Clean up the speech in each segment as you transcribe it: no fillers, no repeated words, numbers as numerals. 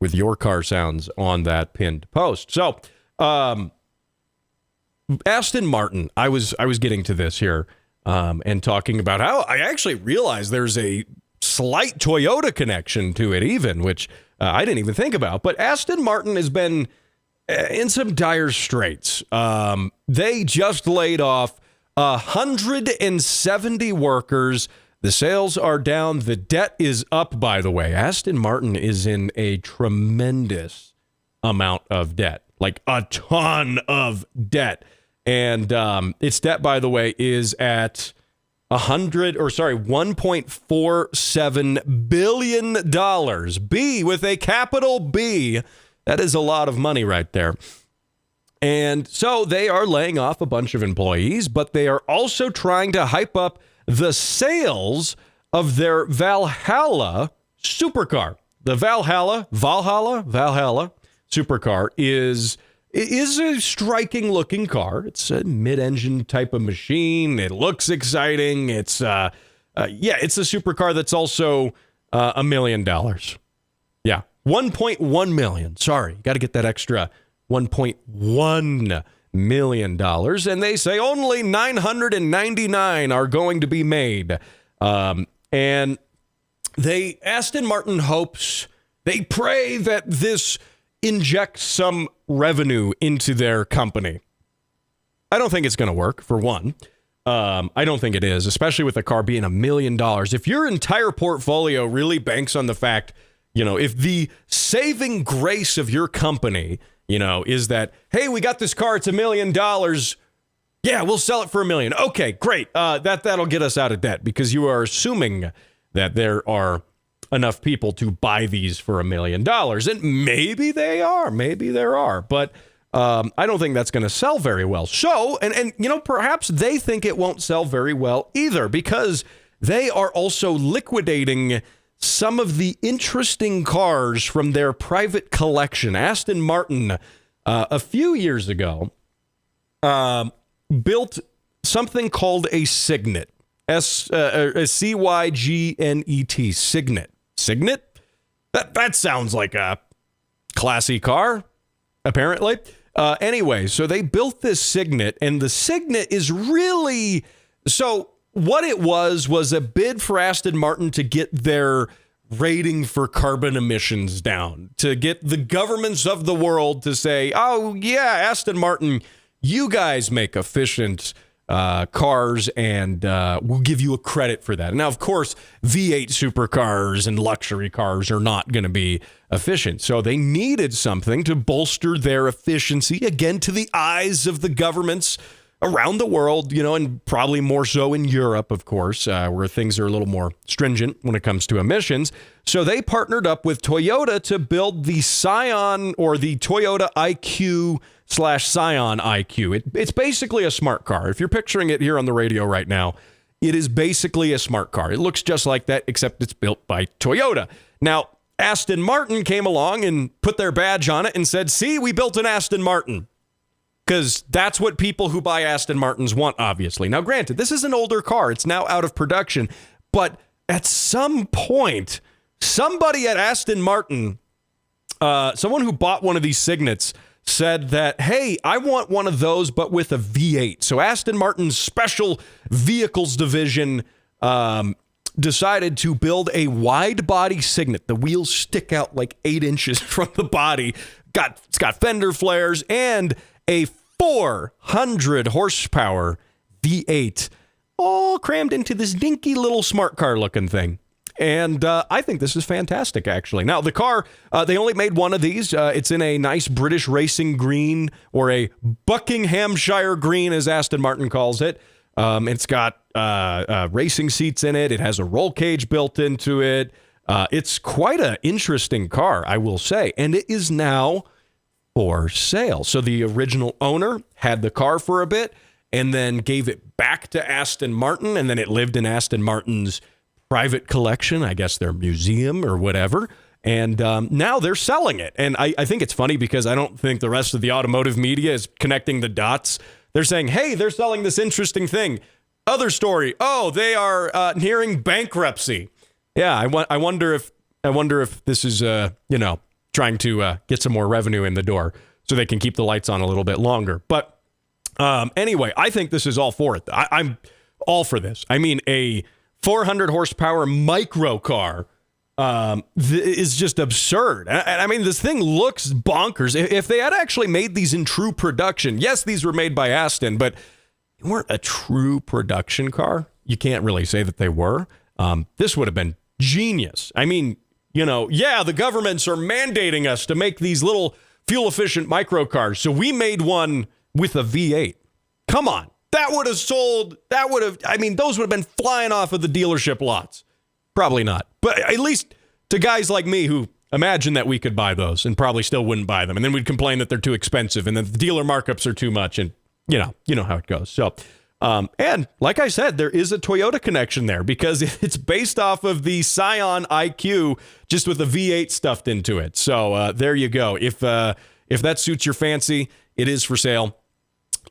with your car sounds on that pinned post. So, Aston Martin, I was getting to this here and talking about how I actually realized there's a slight Toyota connection to it even, which I didn't even think about. But Aston Martin has been in some dire straits. They just laid off 170 workers. The sales are down. The debt is up, by the way. Aston Martin is in a tremendous amount of debt, like a ton of debt. And its debt, by the way, is at $1.47 billion. B with a capital B. That is a lot of money right there. And so they are laying off a bunch of employees, but they are also trying to hype up the sales of their Valhalla supercar. The Valhalla supercar is a striking looking car. It's a mid-engine type of machine. It looks exciting. It's it's a supercar that's also $1 million. Yeah, 1.1 million. Sorry, got to get that extra $1.1 million. And they say only 999 are going to be made. And Aston Martin hopes, they pray that this injects some revenue into their company. I don't think it's going to work, for one. I don't think it is, especially with a car being $1 million. If your entire portfolio really banks on the fact, if the saving grace of your company, is that, hey, we got this car, it's $1 million. Yeah, we'll sell it for $1 million. Okay, great. That'll get us out of debt, because you are assuming that there are enough people to buy these for $1 million. And maybe they are, maybe there are, but I don't think that's going to sell very well. So, and perhaps they think it won't sell very well either, because they are also liquidating some of the interesting cars from their private collection. Aston Martin, a few years ago, built something called a Signet, a Cygnet, Signet. That sounds like a classy car, apparently. Anyway, so they built this Signet, and the Signet is really so. What it was a bid for Aston Martin to get their rating for carbon emissions down, to get the governments of the world to say, oh, yeah, Aston Martin, you guys make efficient cars, and we'll give you a credit for that. Now, of course, V8 supercars and luxury cars are not going to be efficient. So they needed something to bolster their efficiency, again, to the eyes of the governments around the world, and probably more so in Europe, of course, where things are a little more stringent when it comes to emissions. So they partnered up with Toyota to build the Scion, or the Toyota IQ/Scion IQ. It's basically a smart car. If you're picturing it here on the radio right now, it is basically a smart car. It looks just like that, except it's built by Toyota. Now, Aston Martin came along and put their badge on it and said, see, we built an Aston Martin. Because that's what people who buy Aston Martins want, obviously. Now, granted, this is an older car. It's now out of production. But at some point, somebody at Aston Martin, someone who bought one of these Signets, said that, hey, I want one of those, but with a V8. So Aston Martin's special vehicles division decided to build a wide-body Signet. The wheels stick out like 8 inches from the body. It's got fender flares and a 400 horsepower V8, all crammed into this dinky little smart car looking thing. And I think this is fantastic, actually. Now, the car, they only made one of these. It's in a nice British racing green, or a Buckinghamshire green, as Aston Martin calls it. It's got racing seats in it. It has a roll cage built into it. It's quite an interesting car, I will say. And it is now for sale. So the original owner had the car for a bit and then gave it back to Aston Martin, and then it lived in Aston Martin's private collection, I guess their museum or whatever, and now they're selling it. And I think it's funny, because I don't think the rest of the automotive media is connecting the dots. They're saying, hey, they're selling this interesting thing. Other story, oh, they are nearing bankruptcy. Yeah, I wonder if I wonder if this is, trying to get some more revenue in the door so they can keep the lights on a little bit longer. But anyway, I think this is all for it. I'm all for this. I mean, a 400 horsepower micro car is just absurd. And I mean, this thing looks bonkers. If they had actually made these in true production, yes, these were made by Aston, but they weren't a true production car. You can't really say that they were. This would have been genius. I mean, the governments are mandating us to make these little fuel-efficient micro cars, so we made one with a V8. Come on. That would have sold, those would have been flying off of the dealership lots. Probably not. But at least to guys like me who imagine that we could buy those and probably still wouldn't buy them. And then we'd complain that they're too expensive and that the dealer markups are too much. And, you know how it goes. So, and like I said, there is a Toyota connection there because it's based off of the Scion IQ, just with a V8 stuffed into it. So there you go. If that suits your fancy, it is for sale.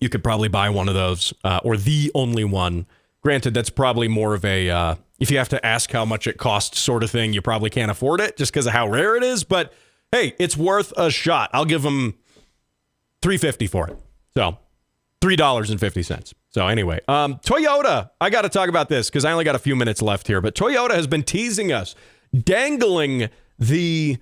You could probably buy one of those or the only one. Granted, that's probably more of a, if you have to ask how much it costs sort of thing, you probably can't afford it just because of how rare it is. But hey, it's worth a shot. I'll give them $3.50 for it. So $3.50. So anyway, Toyota, I got to talk about this because I only got a few minutes left here, but Toyota has been teasing us, dangling the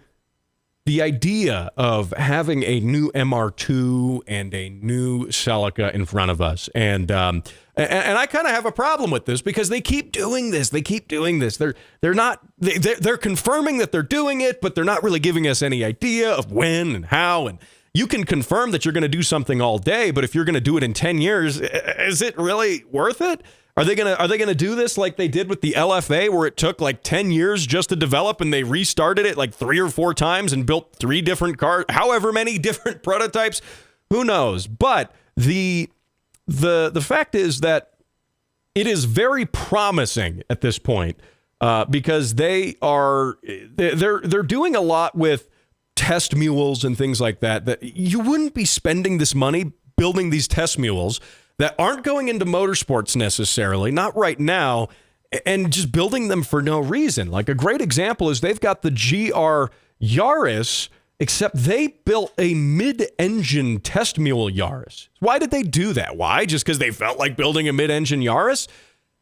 idea of having a new MR2 and a new Celica in front of us. And I kind of have a problem with this because they keep doing this. They're confirming that they're doing it, but they're not really giving us any idea of when and how. And you can confirm that you're going to do something all day, but if you're going to do it in 10 years, is it really worth it? Are they going to do this like they did with the LFA, where it took like 10 years just to develop and they restarted it like 3 or 4 times and built 3 different cars, however many different prototypes? Who knows? But the fact is that it is very promising at this point because they're doing a lot with test mules and things like that you wouldn't be spending this money building these test mules that aren't going into motorsports necessarily, not right now, and just building them for no reason. Like a great example is they've got the GR Yaris, except they built a mid-engine test mule Yaris. Why did they do that? Why? Just because they felt like building a mid-engine Yaris?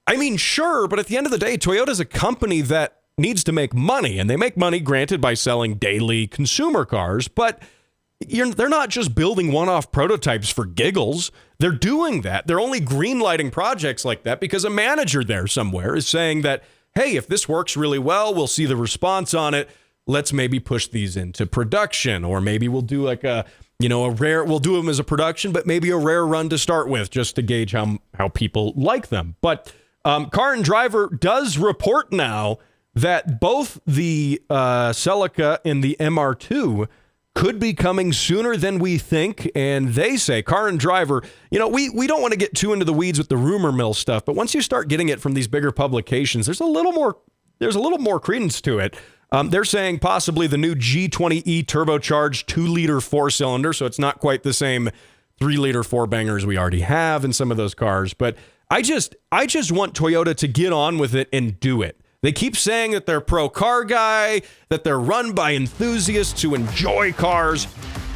I mean, sure, but at the end of the day, Toyota's a company that needs to make money, and they make money, granted, by selling daily consumer cars, but they're not just building one-off prototypes for giggles. They're doing that. They're only green-lighting projects like that because a manager there somewhere is saying that, hey, if this works really well, we'll see the response on it. Let's maybe push these into production, or maybe we'll do like we'll do them as a production, but maybe a rare run to start with just to gauge how people like them. But Car and Driver does report now that both the Celica and the MR2 could be coming sooner than we think. And they say, Car and Driver, we don't want to get too into the weeds with the rumor mill stuff, but once you start getting it from these bigger publications, there's a little more credence to it. They're saying possibly the new G20E turbocharged 2-liter 4-cylinder, so it's not quite the same 3-liter 4-bangers we already have in some of those cars. But I just want Toyota to get on with it and do it. They keep saying that they're pro car guy, that they're run by enthusiasts who enjoy cars.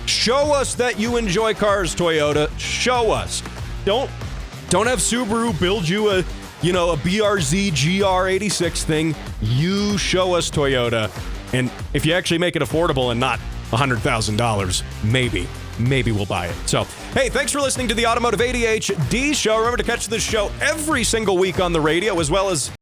Show us that you enjoy cars, Toyota. Show us. Don't have Subaru build you a BRZ GR86 thing. You show us, Toyota. And if you actually make it affordable and not $100,000, maybe we'll buy it. So, hey, thanks for listening to the Automotive ADHD show. Remember to catch this show every single week on the radio, as well as